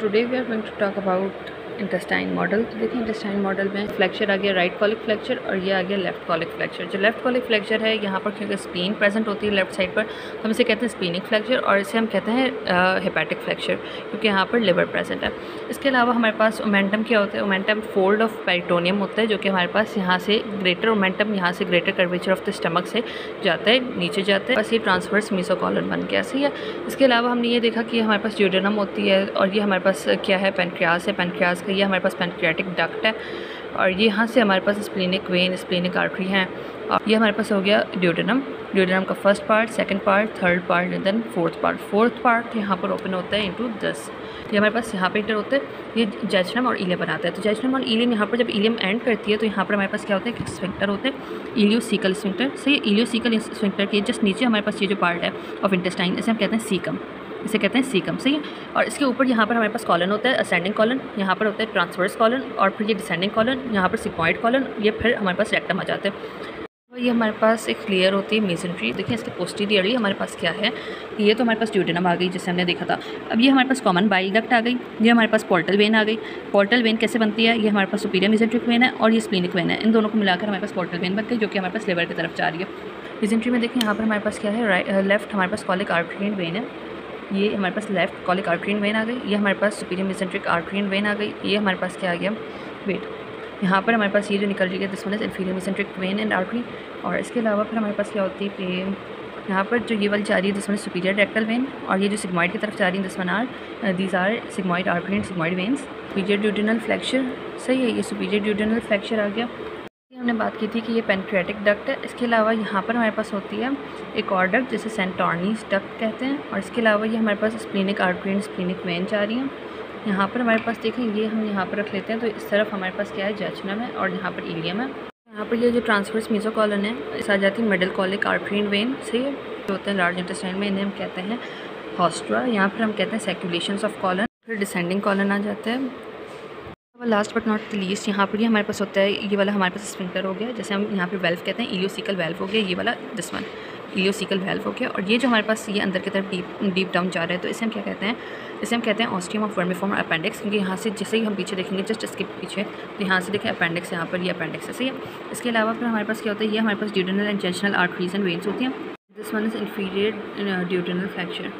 Today we are going to talk about intestine model. तो देखिए intestine model में flexure आ गया राइट कॉलिक फ्लेक्चर और ये आ गया लेफ्ट कॉलिक फ्लेक्चर। जो लेफ्ट कॉलिक फ्लेक्चर है यहाँ पर क्योंकि स्प्लीन प्रेजेंट होती है लेफ्ट साइड पर, हम इसे कहते हैं स्प्लीनिक फ्लेक्चर और इसे हम कहते हैं हेपेटिक फ्लेक्चर क्योंकि यहाँ पर लिवर प्रेजेंट है। इसके अलावा हमारे पास ओमेंटम क्या होता है? ओमेंटम फोल्ड ऑफ पेरिटोनियम होता है जो कि हमारे पास यहाँ से ग्रेटर ओमेंटम यहाँ से greater curvature of the stomach से जाता है नीचे जाता है, बस ये ट्रांसवर्स मेसोकॉलन बन गया। सही है। इसके अलावा हमने ये देखा कि हमारे पास ड्यूडेनम होती है और ये हमारे पास क्या है? पेनक्रियास है। पेनक्रियास का ये हमारे पास पेनक्रियाटिक डक्ट है और ये यहाँ से हमारे पास स्प्लीनिक वेन स्प्लीनिक आर्टरी हैं और ये हमारे पास हो गया ड्यूडेनम। ड्यूडेनम का first part, second part, third part and then fourth part यहाँ पर ओपन होता है इनटू दिस। ये हमारे पास यहाँ पे इंटर होता है, ये जैचनम और इलियम बनाता है। तो जैचनम और इलियम यहाँ पर जब इलियम एंड करती है तो यहाँ पर हमारे पास क्या होता है? स्फिंक्टर होते हैं, इलियोसिकल स्फिंक्टर। सही है। इलियोसिकल स्फिंक्टर के जस्ट नीचे हमारे पास ये जो पार्ट है ऑफ इंटेस्टाइन इसे हम कहते हैं सीकम, इसे कहते हैं सीकम। सही है। और इसके ऊपर यहाँ पर हमारे पास कॉलन होता है, असेंडिंग कॉलन, यहाँ पर होता है ट्रांसवर्स कॉलन और फिर ये डिसेंडिंग कॉलन, यहाँ पर सिग्मॉइड कॉलन, ये फिर हमारे पास रेक्टम आ जाते हैं। तो ये हमारे पास एक लेयर होती है मेसेंट्री। देखिए इसके पोस्टीरियरली हमारे पास क्या है? ये तो हमारे पास ड्यूडेनम आ गई जिसे हमने देखा था। अब ये हमारे पास कॉमन बाइल डक्ट आ गई, ये हमारे पास पोर्टल वेन आ गई। पोर्टल वेन कैसे बनती है? ये हमारे पास सुपीरियर मेसेंट्रिक वेन है और ये स्प्लीनिक वेन है। इन दोनों को मिलाकर हमारे पास पोर्टल वेन बन गई जो कि हमारे पास लिवर की तरफ जा रही है। मेसेंट्री में देखिए यहाँ पर हमारे पास क्या है? लेफ्ट हमारे पास कॉलिक आर्टरियन वेन है, ये हमारे पास लेफ्ट कॉलिक आर्टरियन वेन आ गई। ये हमारे पास सुपीरियर मेसेंट्रिक आर्टरियन वेन आ गई। ये हमारे पास क्या आ गया? वेट। यहाँ पर हमारे पास ये जो निकल रही है this one is inferior mesenteric when and artery. और इसके अलावा फिर हमारे पास क्या होती है? यहाँ पर जो ये वाली जा रही है this one is superior rectal vein और ये जो सिग्मॉइड की तरफ जा रही है this one are these are sigmoid artery and sigmoid veins. Superior duodenal flexure. सही है, ये सुपीरियर ड्यूडेनल फ्लेक्चर आ गया। हमने बात की थी कि ये पेनक्रियाटिक डक्ट है। इसके अलावा यहाँ पर हमारे पास होती है एक और डक्ट जिसे सेंटोर्नीस डक्ट कहते हैं और इसके अलावा ये हमारे पास splenic artery and splenic vein जा रही हैं। यहाँ पर हमारे पास देखें ये हम यहाँ पर रख लेते हैं तो इस तरफ हमारे पास क्या है? जैचनम है और यहाँ पर इलियम है। यहाँ पर ये जो ट्रांसवर्स मेसोकॉलन है इस आ जाती है middle colic artery and when. सही है। जो होते हैं लार्ज इंटेस्टाइन में इन्हें हम कहते हैं हॉस्ट्रा। यहाँ पर हम कहते हैं सर्कुलेशंस ऑफ कॉलन। फिर डिसेंडिंग कॉलन आ जाता है। Last but not the least यहाँ पर ही हमारे पास होता है ये वाला हमारे पास स्फिंक्टर हो गया, जैसे हम यहाँ पे वेल्व कहते हैं, इलियोसिकल वेल्व हो गया, ये वाला दिस वन इलियोसिकल वेल्व हो गया। और ये जो हमारे पास ये अंदर की तरफ डीप डाउन जा रहा है तो इसे हम क्या कहते हैं? इसे हम कहते हैं ऑस्टियम ऑफ वर्मिफॉर्म अपेंडिक्स, क्योंकि यहाँ से जैसे ही हम पीछे देखेंगे जस्ट इसके पीछे तो यहाँ से देखें अपेंडिक्स, यहाँ पर ये अपेंडिक्स है। सही है। इसके अलावा फिर हमारे पास क्या होता है? ये हमारे पास duodenal and jejunal arteries and veins होती हैं। This one is inferior duodenal fracture.